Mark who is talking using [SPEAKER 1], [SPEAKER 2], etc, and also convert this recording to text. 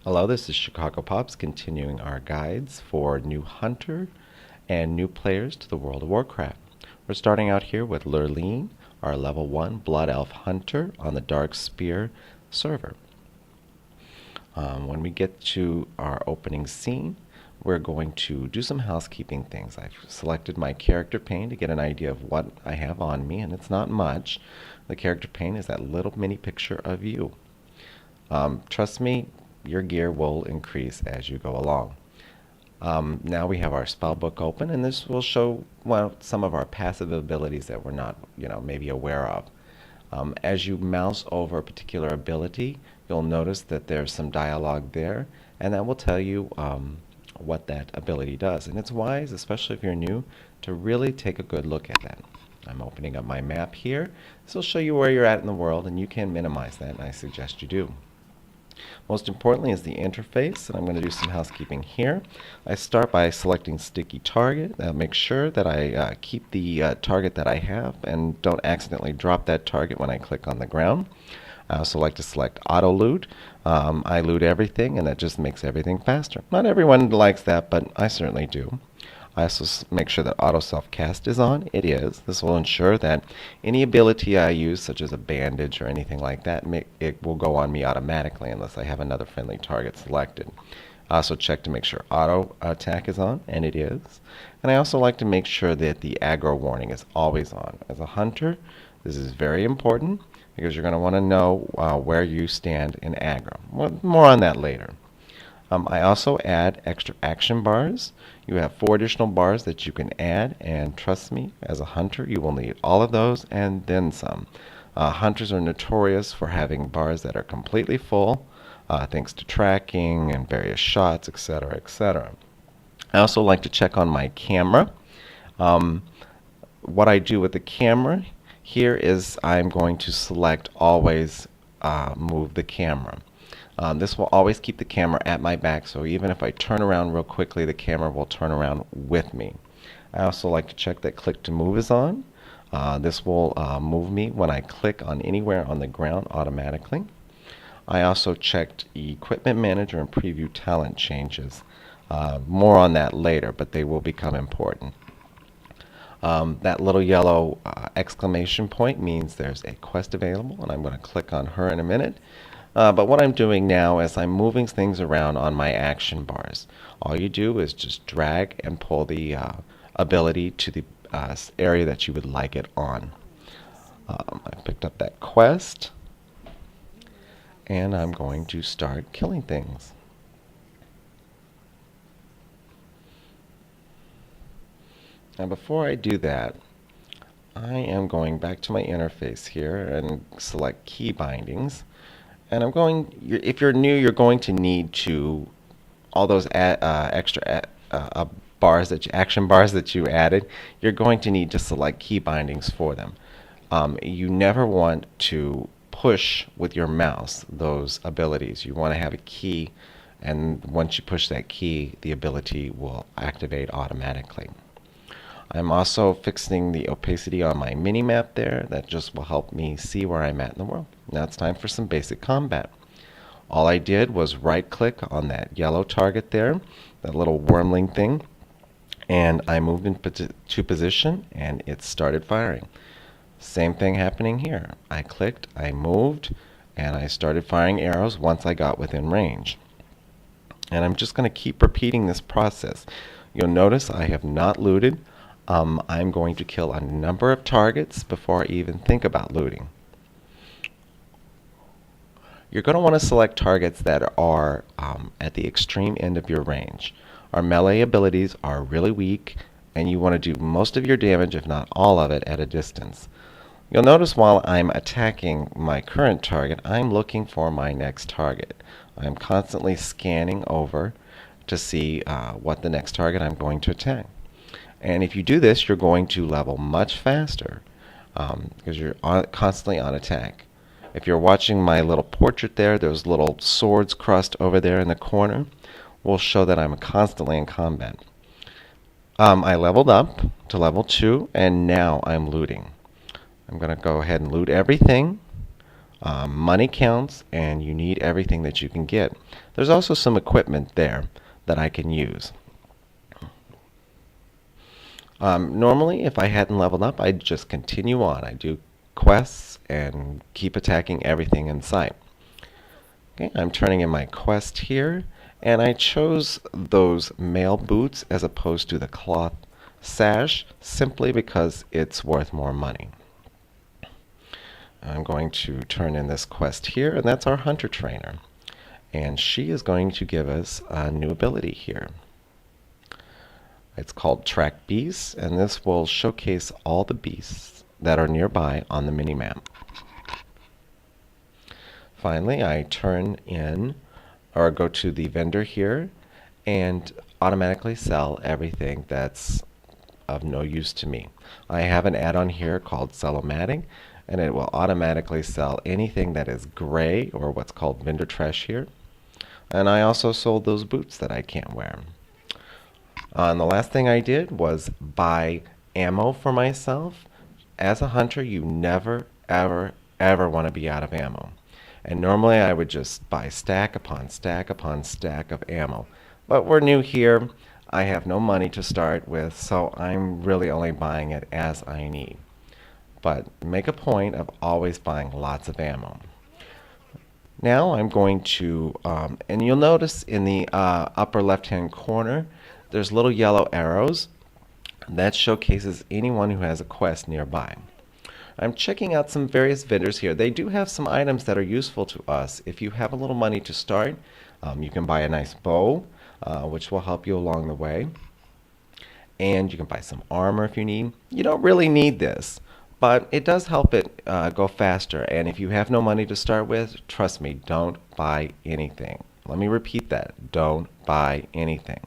[SPEAKER 1] Hello, this is Chicago Pops continuing our guides for new hunter and new players to the World of Warcraft. We're starting out here with Lurleen, our level 1 Blood Elf Hunter on the Dark Spear server. When we get to our opening scene, we're going to do some housekeeping things. I've selected my character pane to get an idea of what I have on me, and it's not much. The character pane is that little mini picture of you. Trust me, your gear will increase as you go along. Now we have our spell book open, and this will show some of our passive abilities that we're not, maybe aware of. As you mouse over a particular ability, you'll notice that there's some dialogue there, and that will tell you what that ability does. And it's wise, especially if you're new, to really take a good look at that. I'm opening up my map here. This will show you where you're at in the world, and you can minimize that, and I suggest you do. Most importantly is the interface, and I'm going to do some housekeeping here. I start by selecting sticky target. Make sure that I keep the target that I have and don't accidentally drop that target when I click on the ground. I also like to select auto loot. I loot everything, and that just makes everything faster. Not everyone likes that, but I certainly do. I also make sure that auto self-cast is on. It is. This will ensure that any ability I use, such as a bandage or anything like that, it will go on me automatically unless I have another friendly target selected. I also check to make sure auto attack is on, and it is. And I also like to make sure that the aggro warning is always on. As a hunter, this is very important because you're going to want to know where you stand in aggro. More on that later. I also add extra action bars. You have 4 additional bars that you can add, and trust me, as a hunter, you will need all of those and then some. Hunters are notorious for having bars that are completely full, thanks to tracking and various shots, etc., etc. I also like to check on my camera. What I do with the camera here is I'm going to select always move the camera. This will always keep the camera at my back, so even if I turn around real quickly, the camera will turn around with me. I also like to check that click to move is on. This will move me when I click on anywhere on the ground automatically. I also checked Equipment Manager and Preview Talent changes. More on that later, but they will become important. That little yellow exclamation point means there's a quest available, and I'm going to click on her in a minute. But what I'm doing now is I'm moving things around on my action bars. All you do is just drag and pull the ability to the area that you would like it on. I picked up that quest, and I'm going to start killing things. Now before I do that, I am going back to my interface here and select key bindings. And if you're new, you're going to need to, all those extra bars action bars that you added, you're going to need to select key bindings for them. You never want to push with your mouse those abilities. You want to have a key, and once you push that key, the ability will activate automatically. I'm also fixing the opacity on my mini-map there. That just will help me see where I'm at in the world. Now it's time for some basic combat. All I did was right-click on that yellow target there, that little wormling thing, and I moved into position, and it started firing. Same thing happening here. I clicked, I moved, and I started firing arrows once I got within range. And I'm just going to keep repeating this process. You'll notice I have not looted. I'm going to kill a number of targets before I even think about looting. You're going to want to select targets that are at the extreme end of your range. Our melee abilities are really weak, and you want to do most of your damage, if not all of it, at a distance. You'll notice while I'm attacking my current target, I'm looking for my next target. I'm constantly scanning over to see what the next target I'm going to attack. And if you do this, you're going to level much faster because you're constantly on attack. If you're watching my little portrait there, those little swords crossed over there in the corner will show that I'm constantly in combat. I leveled up to level 2, and now I'm looting. I'm going to go ahead and loot everything. Money counts, and you need everything that you can get. There's also some equipment there that I can use. Normally, if I hadn't leveled up, I'd just continue on. I'd do quests and keep attacking everything in sight. Okay, I'm turning in my quest here, and I chose those mail boots as opposed to the cloth sash simply because it's worth more money. I'm going to turn in this quest here, and that's our hunter trainer. And she is going to give us a new ability here. It's called Track Beasts, and this will showcase all the beasts that are nearby on the minimap. Finally, I turn in, or go to the vendor here, and automatically sell everything that's of no use to me. I have an add-on here called Sell-O-Matic, and it will automatically sell anything that is gray, or what's called vendor trash here. And I also sold those boots that I can't wear. And the last thing I did was buy ammo for myself. As a hunter, you never, ever, ever want to be out of ammo. And normally I would just buy stack upon stack upon stack of ammo. But we're new here. I have no money to start with, so I'm really only buying it as I need. But make a point of always buying lots of ammo. Now I'm going to, and you'll notice in the upper left-hand corner, there's little yellow arrows. That showcases anyone who has a quest nearby. I'm checking out some various vendors here. They do have some items that are useful to us. If you have a little money to start, you can buy a nice bow, which will help you along the way. And you can buy some armor if you need. You don't really need this, but it does help it go faster. And if you have no money to start with, trust me, don't buy anything. Let me repeat that. Don't buy anything.